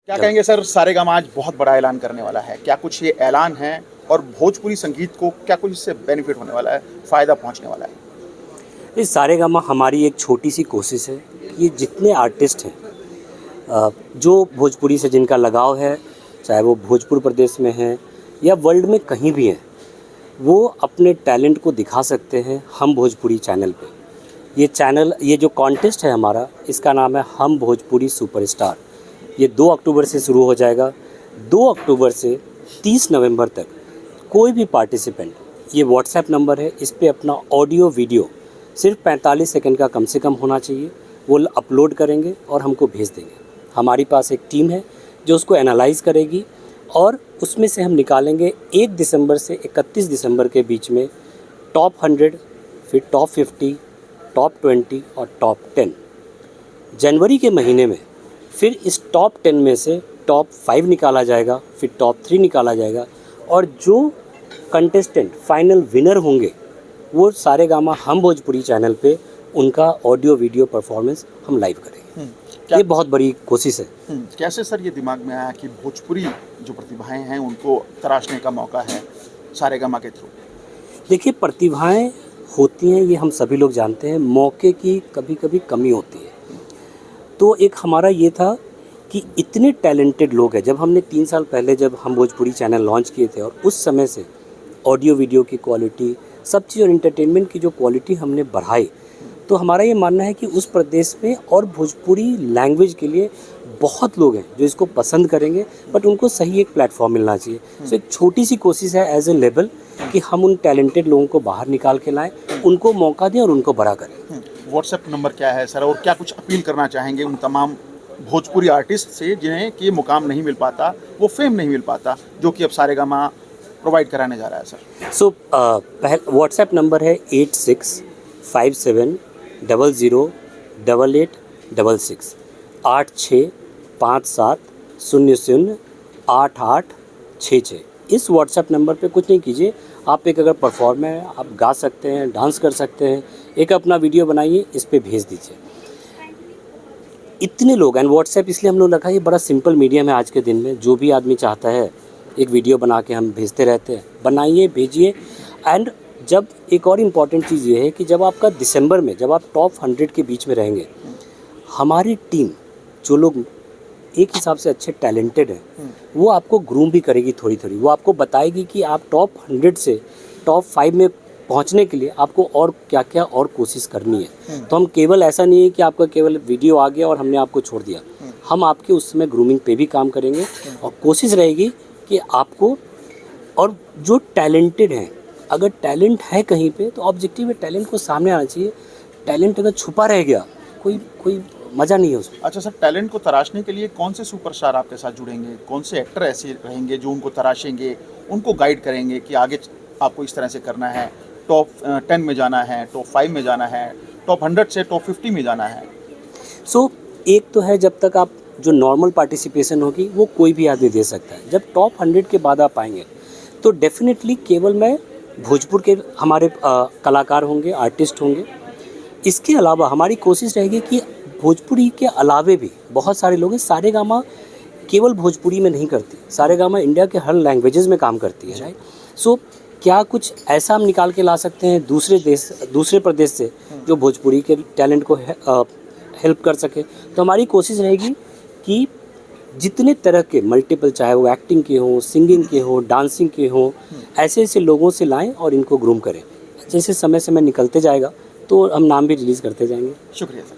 क्या कहेंगे सर, सारेगामा आज बहुत बड़ा ऐलान करने वाला है। क्या कुछ ये ऐलान है और भोजपुरी संगीत को क्या कुछ इससे बेनिफिट होने वाला है, फ़ायदा पहुंचने वाला है? ये सारेगामा हमारी एक छोटी सी कोशिश है कि ये जितने आर्टिस्ट हैं जो भोजपुरी से जिनका लगाव है, चाहे वो भोजपुर प्रदेश में हैं या वर्ल्ड में कहीं भी हैं, वो अपने टैलेंट को दिखा सकते हैं हम भोजपुरी चैनल पे। ये जो कॉन्टेस्ट है हमारा, इसका नाम है हम भोजपुरी सुपरस्टार। ये 2 अक्टूबर से शुरू हो जाएगा। 2 अक्टूबर से 30 नवंबर तक कोई भी पार्टिसिपेंट, ये व्हाट्सएप नंबर है, इस पे अपना ऑडियो वीडियो सिर्फ 45 सेकंड का कम से कम होना चाहिए, वो अपलोड करेंगे और हमको भेज देंगे। हमारी पास एक टीम है जो उसको एनालाइज़ करेगी और उसमें से हम निकालेंगे 1 दिसंबर से 31 दिसंबर के बीच में टॉप 100, फिर टॉप 50, टॉप 20 और टॉप 10। जनवरी के महीने में फिर इस टॉप 10 में से टॉप 5 निकाला जाएगा, फिर टॉप 3 निकाला जाएगा और जो कंटेस्टेंट फाइनल विनर होंगे वो सारेगामा हम भोजपुरी चैनल पे उनका ऑडियो वीडियो परफॉर्मेंस हम लाइव करेंगे। ये बहुत बड़ी कोशिश है। कैसे सर ये दिमाग में आया कि भोजपुरी जो प्रतिभाएं हैं उनको तराशने का मौका है सारेगामा के थ्रू? देखिए, प्रतिभाएं होती हैं, ये हम सभी लोग जानते हैं, मौके की कभी कभी कमी होती है। तो एक हमारा ये था कि इतने टैलेंटेड लोग हैं। जब हमने 3 साल पहले जब हम भोजपुरी चैनल लॉन्च किए थे और उस समय से ऑडियो वीडियो की क्वालिटी, सब चीज़ और एंटरटेनमेंट की जो क्वालिटी हमने बढ़ाई, तो हमारा ये मानना है कि उस प्रदेश में और भोजपुरी लैंग्वेज के लिए बहुत लोग हैं जो इसको पसंद करेंगे, बट उनको सही एक प्लेटफॉर्म मिलना चाहिए। तो एक छोटी सी कोशिश है एज ए लेवल कि हम उन टैलेंटेड लोगों को बाहर निकाल के लाएं, उनको मौका दें और उनको बड़ा करें। व्हाट्सएप नंबर क्या है सर, और क्या कुछ अपील करना चाहेंगे उन तमाम भोजपुरी आर्टिस्ट से जिन्हें कि मुकाम नहीं मिल पाता, वो फेम नहीं मिल पाता, जो कि अब सारेगामा प्रोवाइड कराने जा रहा है सर? व्हाट्सएप नंबर है 8657008866 8657008866। इस व्हाट्सएप नंबर पे कुछ नहीं कीजिए, आप एक अगर परफॉर्मर हैं, आप गा सकते हैं, डांस कर सकते हैं, एक अपना वीडियो बनाइए, इस पे भेज दीजिए। इतने लोग, एंड व्हाट्सएप इसलिए हम लोग रखा है, ये बड़ा सिंपल मीडियम है आज के दिन में। जो भी आदमी चाहता है एक वीडियो बना के हम भेजते रहते हैं, बनाइए, भेजिए। एंड जब एक और इम्पॉर्टेंट चीज़ ये है कि जब आपका दिसंबर में जब आप टॉप 100 के बीच में रहेंगे, हमारी टीम जो लोग एक हिसाब से अच्छे टैलेंटेड हैं, वो आपको ग्रूम भी करेगी थोड़ी थोड़ी। वो आपको बताएगी कि आप टॉप 100 से टॉप 5 में पहुंचने के लिए आपको और क्या क्या और कोशिश करनी है। तो हम केवल ऐसा नहीं है कि आपका केवल वीडियो आ गया और हमने आपको छोड़ दिया। हम आपके उस समय ग्रूमिंग पे भी काम करेंगे और कोशिश रहेगी कि आपको, और जो टैलेंटेड हैं, अगर टैलेंट है कहीं पे तो ऑब्जेक्टिव है, टैलेंट को सामने आना चाहिए। टैलेंट अगर छुपा रह गया, कोई मज़ा नहीं है उसमें। अच्छा सर, टैलेंट को तराशने के लिए कौन से सुपरस्टार आपके साथ जुड़ेंगे? कौन से एक्टर ऐसे रहेंगे जो उनको तराशेंगे, उनको गाइड करेंगे कि आगे आपको इस तरह से करना है, टॉप 10 में जाना है, टॉप 5 में जाना है, टॉप 100 से टॉप 50 में जाना है? एक तो है, जब तक आप जो नॉर्मल पार्टिसिपेशन होगी वो कोई भी आदमी दे सकता है। जब टॉप 100 के बाद आप आएंगे तो डेफिनेटली केवल मैं भोजपुर के हमारे कलाकार होंगे, आर्टिस्ट होंगे। इसके अलावा हमारी कोशिश रहेगी कि भोजपुरी के अलावे भी बहुत सारे लोग हैं। सारेगामा केवल भोजपुरी में नहीं करती, सारेगामा इंडिया के हर लैंग्वेजेस में काम करती है, राइट? क्या कुछ ऐसा हम निकाल के ला सकते हैं दूसरे प्रदेश से जो भोजपुरी के टैलेंट को हेल्प कर सके? तो हमारी कोशिश रहेगी कि जितने तरह के मल्टीपल, चाहे वो एक्टिंग के हों, सिंगिंग के हों, डांसिंग के हों, ऐसे लोगों से लाएं और इनको ग्रूम करें। जैसे समय निकलते जाएगा तो हम नाम भी रिलीज़ करते जाएंगे। शुक्रिया सर।